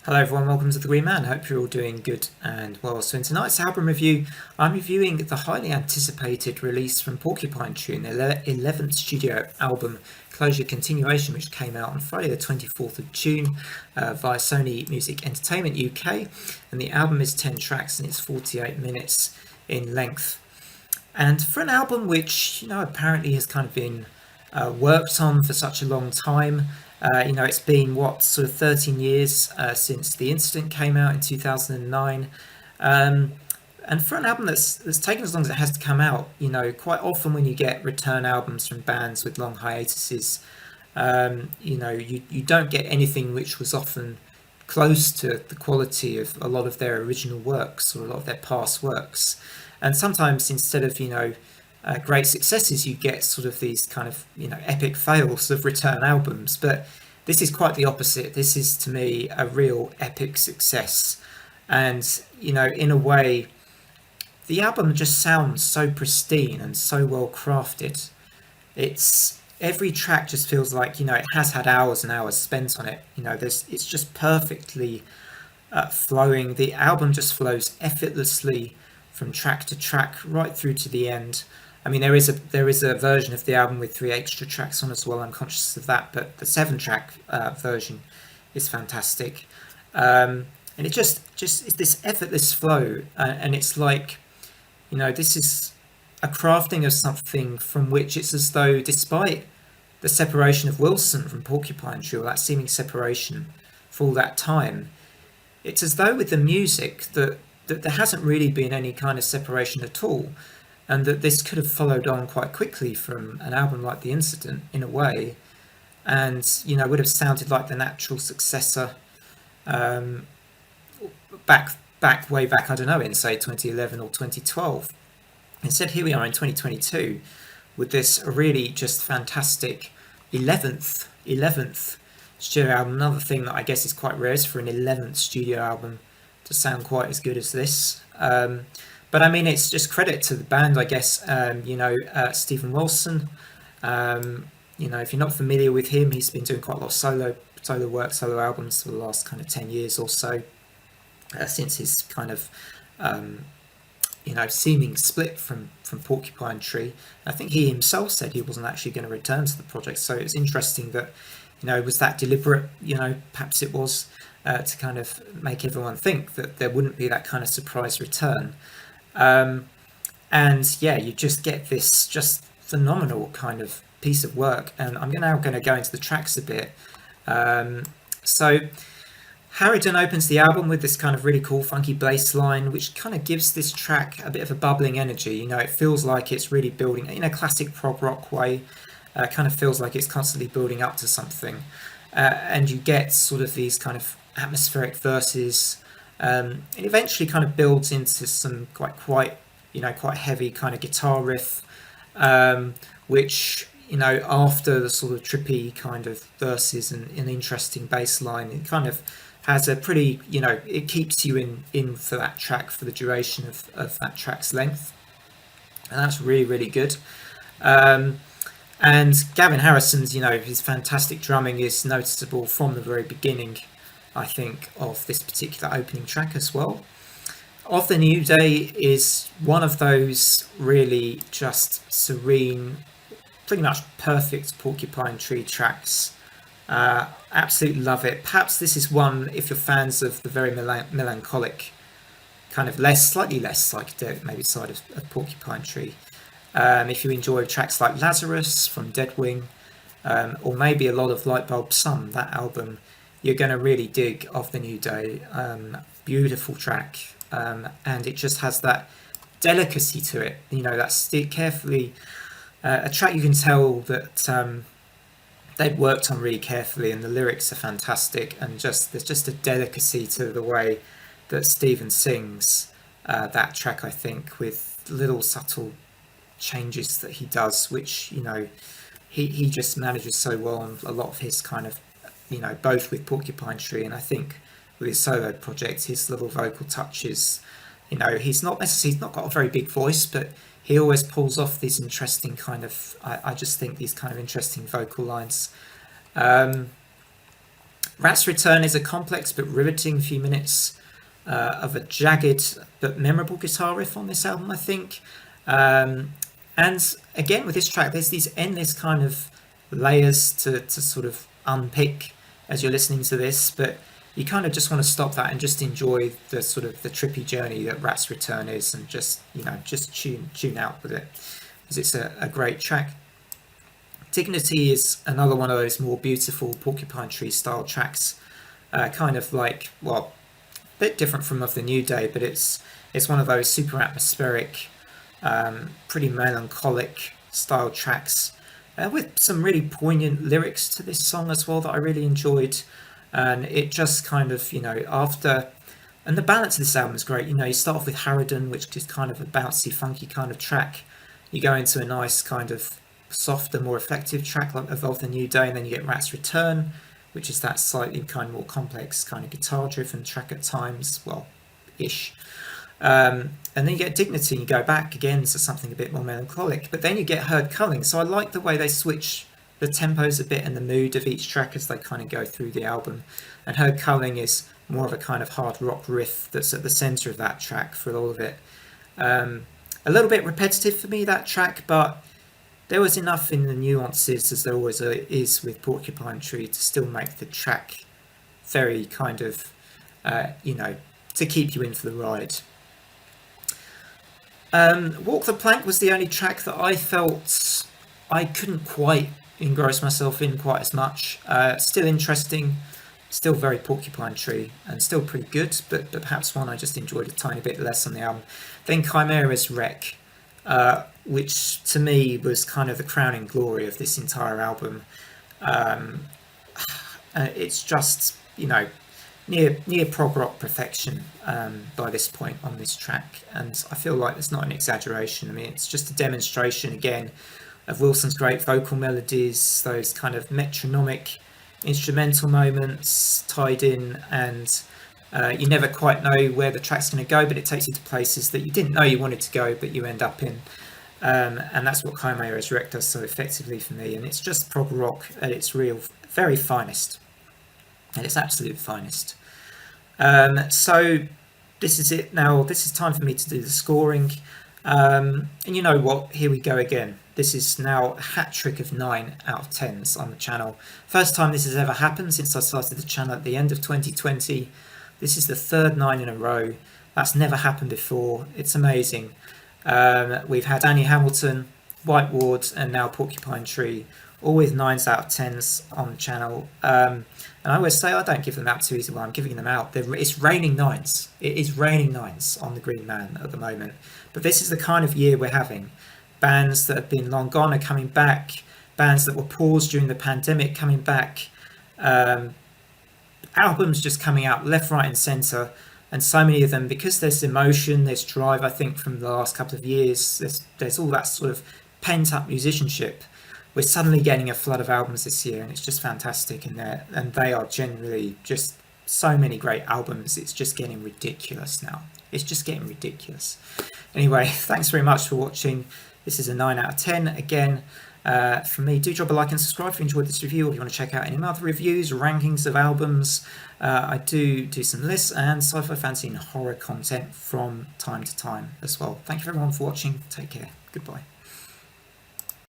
Hello everyone, welcome to The Green Man. Hope you're all doing good and well. So in tonight's album review, I'm reviewing the highly anticipated release from Porcupine Tree, their 11th studio album, Closure Continuation, which came out on Friday the 24th of June via Sony Music Entertainment UK. And the album is 10 tracks and it's 48 minutes in length. And for an album which, apparently has kind of been worked on for such a long time, it's been sort of 13 years since The Incident came out in 2009. And for an album that's taken as long as it has to come out, quite often when you get return albums from bands with long hiatuses, you don't get anything which was often close to the quality of a lot of their original works or a lot of their past works. And sometimes instead of, great successes, you get sort of these kind of, epic fails of return albums. But this is quite the opposite. This is, to me, a real epic success. And, in a way, the album just sounds so pristine and so well crafted. It's every track just feels like, it has had hours and hours spent on it. It's just perfectly flowing. The album just flows effortlessly from track to track right through to the end. I mean, there is a version of the album with 3 extra tracks on as well. I'm conscious of that, but the 7-track version is fantastic, and it just is this effortless flow, and it's like, this is a crafting of something from which it's as though, despite the separation of Wilson from Porcupine Tree, or that seeming separation for all that time, it's as though with the music that there hasn't really been any kind of separation at all, and that this could have followed on quite quickly from an album like The Incident in a way, and would have sounded like the natural successor, um, way back, I don't know, in say 2011 or 2012. Instead, here we are in 2022 with this really just fantastic 11th studio album. Another thing that I guess is quite rare is for an 11th studio album to sound quite as good as this. But I mean, it's just credit to the band, I guess. Stephen Wilson. If you're not familiar with him, he's been doing quite a lot of solo work, solo albums for the last kind of 10 years or so, since his kind of seeming split from Porcupine Tree. I think he himself said he wasn't actually going to return to the project, so it's interesting that, was that deliberate? Perhaps it was, to kind of make everyone think that there wouldn't be that kind of surprise return. And yeah, you just get this just phenomenal kind of piece of work. And I'm now going to go into the tracks a bit. So Harridan opens the album with this kind of really cool funky bass line, which kind of gives this track a bit of a bubbling energy. It feels like it's really building in a classic prog rock way. Kind of feels like it's constantly building up to something. And you get sort of these kind of atmospheric verses. It eventually kind of builds into some quite heavy kind of guitar riff, which, after the sort of trippy kind of verses and an interesting bass line, it kind of has a pretty, it keeps you in for that track for the duration of that track's length. And that's really, really good. And Gavin Harrison's, his fantastic drumming is noticeable from the very beginning, I think, of this particular opening track as well. Of the New Day is one of those really just serene, pretty much perfect Porcupine Tree tracks. Absolutely love it. Perhaps this is one, if you're fans of the very melancholic, kind of slightly less psychedelic maybe side of Porcupine Tree. If you enjoy tracks like Lazarus from Deadwing, or maybe a lot of Lightbulb Sun, that album, you're going to really dig Of the New Day. Beautiful track, and it just has that delicacy to it. That's carefully a track you can tell that they'd worked on really carefully, and the lyrics are fantastic. And there's just a delicacy to the way that Stephen sings that track. I think with little subtle changes that he does, which he just manages so well on a lot of his kind of, both with Porcupine Tree and I think with his solo projects, his little vocal touches. He's not got a very big voice, but he always pulls off these interesting kind of, I just think these kind of interesting vocal lines. Rat's Return is a complex but riveting few minutes of a jagged but memorable guitar riff on this album, I think. And again, with this track, there's these endless kind of layers to sort of unpick as you're listening to this, but you kind of just want to stop that and just enjoy the sort of the trippy journey that Rat's Return is, and just tune out with it, because it's a great track. Dignity is another one of those more beautiful Porcupine Tree style tracks, kind of like, well, a bit different from Of the New Day, but it's one of those super atmospheric, pretty melancholic style tracks, with some really poignant lyrics to this song as well that I really enjoyed. And it just kind of, and the balance of this album is great. You start off with Harridan, which is kind of a bouncy, funky kind of track. You go into a nice kind of softer, more effective track like Of the New Day, and then you get Rat's Return, which is that slightly kind of more complex kind of guitar driven track at times, well, ish. And then you get Dignity, and you go back again to something a bit more melancholic, but then you get Heard Culling. So I like the way they switch the tempos a bit and the mood of each track as they kind of go through the album. And Heard Culling is more of a kind of hard rock riff that's at the centre of that track for all of it. A little bit repetitive for me, that track, but there was enough in the nuances, as there always is with Porcupine Tree, to still make the track very kind of, to keep you in for the ride. Walk the Plank was the only track that I felt I couldn't quite engross myself in quite as much. Still interesting, still very Porcupine Tree, and still pretty good, but perhaps one I just enjoyed a tiny bit less on the album. Then Chimera's Wreck, which to me was kind of the crowning glory of this entire album. It's just, near prog rock perfection by this point on this track, and I feel like it's not an exaggeration. I mean, it's just a demonstration again of Wilson's great vocal melodies, those kind of metronomic instrumental moments tied in, and you never quite know where the track's going to go, but it takes you to places that you didn't know you wanted to go, but you end up in. And that's what Chimera's Wreck does so effectively for me, and it's just prog rock at its very finest, at its absolute finest. So this is it now. This is time for me to do the scoring. And you know what? Here we go again. This is now a hat trick of 9 out of 10s on the channel. First time this has ever happened since I started the channel at the end of 2020. This is the third 9 in a row. That's never happened before. It's amazing. We've had Annie Hamilton, White Ward, and now Porcupine Tree, all with 9s out of 10s on the channel. And I always say I don't give them out too easily. I'm giving them out. It's raining 9s. It is raining 9s on the Green Man at the moment. But this is the kind of year we're having. Bands that have been long gone are coming back. Bands that were paused during the pandemic coming back. Albums just coming out left, right and centre. And so many of them, because there's emotion, there's drive, I think, from the last couple of years. There's all that sort of pent-up musicianship. We're suddenly getting a flood of albums this year, and it's just fantastic. And they are generally just so many great albums. It's just getting ridiculous now. It's just getting ridiculous. Anyway, thanks very much for watching. This is a 9 out of 10. Again, from me, do drop a like and subscribe if you enjoyed this review, or if you want to check out any other reviews, rankings of albums. I do some lists and sci-fi, fantasy and horror content from time to time as well. Thank you everyone for watching. Take care. Goodbye.